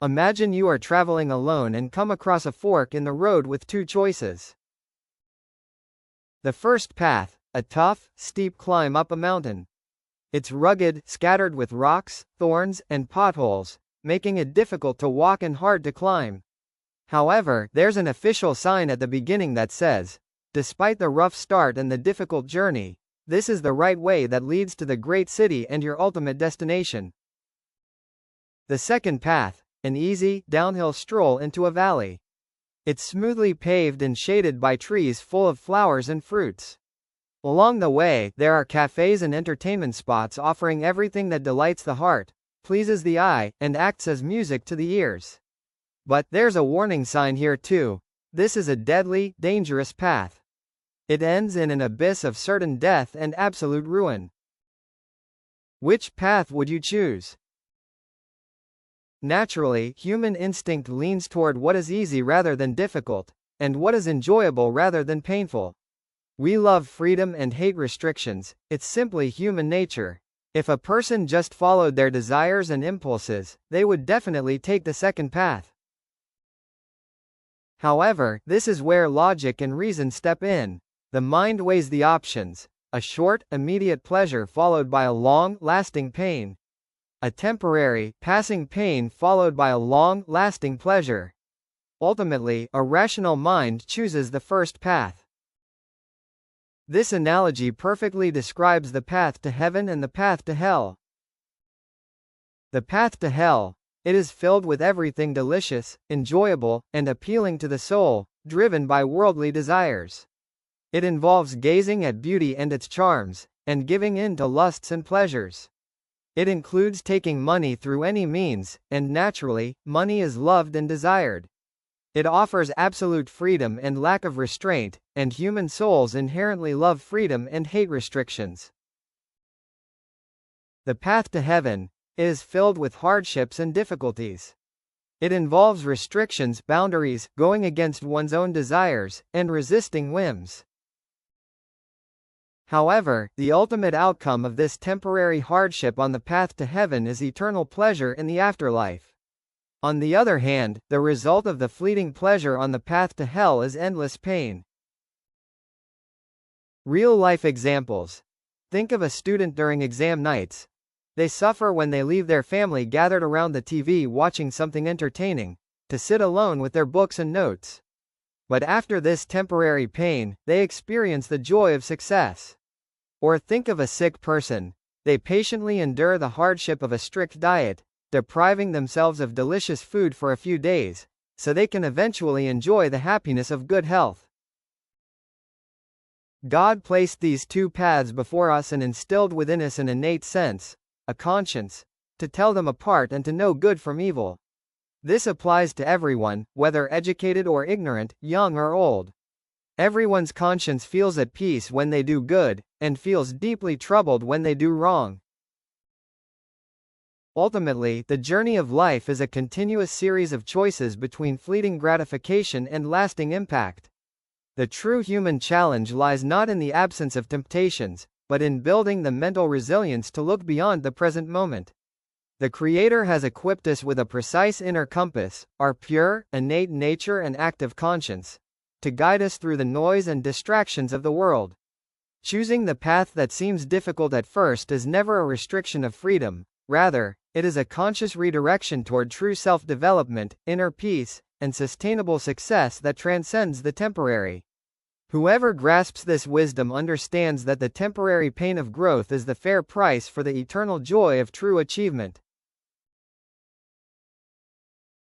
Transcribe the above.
Imagine you are traveling alone and come across a fork in the road with two choices. The first path, a tough, steep climb up a mountain. It's rugged, scattered with rocks, thorns, and potholes, making it difficult to walk and hard to climb. However, there's an official sign at the beginning that says, "Despite the rough start and the difficult journey, this is the right way that leads to the great city and your ultimate destination." The second path, an easy, downhill stroll into a valley. It's smoothly paved and shaded by trees full of flowers and fruits. Along the way, there are cafes and entertainment spots offering everything that delights the heart, pleases the eye, and acts as music to the ears. But there's a warning sign here too. This is a deadly, dangerous path. It ends in an abyss of certain death and absolute ruin. Which path would you choose? Naturally, human instinct leans toward what is easy rather than difficult, and what is enjoyable rather than painful. We love freedom and hate restrictions. It's simply human nature. If a person just followed their desires and impulses, they would definitely take the second path. However, this is where logic and reason step in. The mind weighs the options: a short, immediate pleasure followed by a long, lasting pain. A temporary, passing pain followed by a long, lasting pleasure. Ultimately, a rational mind chooses the first path. This analogy perfectly describes the path to heaven and the path to hell. The path to hell. It is filled with everything delicious, enjoyable, and appealing to the soul, driven by worldly desires. It involves gazing at beauty and its charms, and giving in to lusts and pleasures. It includes taking money through any means, and naturally, money is loved and desired. It offers absolute freedom and lack of restraint, and human souls inherently love freedom and hate restrictions. The path to heaven is filled with hardships and difficulties. It involves restrictions, boundaries, going against one's own desires, and resisting whims. However, the ultimate outcome of this temporary hardship on the path to heaven is eternal pleasure in the afterlife. On the other hand, the result of the fleeting pleasure on the path to hell is endless pain. Real-life examples. Think of a student during exam nights. They suffer when they leave their family gathered around the TV watching something entertaining, to sit alone with their books and notes. But after this temporary pain, they experience the joy of success. Or think of a sick person. They patiently endure the hardship of a strict diet, depriving themselves of delicious food for a few days, so they can eventually enjoy the happiness of good health. God placed these two paths before us and instilled within us an innate sense, a conscience, to tell them apart and to know good from evil. This applies to everyone, whether educated or ignorant, young or old. Everyone's conscience feels at peace when they do good, and feels deeply troubled when they do wrong. Ultimately, the journey of life is a continuous series of choices between fleeting gratification and lasting impact. The true human challenge lies not in the absence of temptations, but in building the mental resilience to look beyond the present moment. The Creator has equipped us with a precise inner compass, our pure, innate nature and active conscience, to guide us through the noise and distractions of the world. Choosing the path that seems difficult at first is never a restriction of freedom, rather, it is a conscious redirection toward true self-development, inner peace, and sustainable success that transcends the temporary. Whoever grasps this wisdom understands that the temporary pain of growth is the fair price for the eternal joy of true achievement.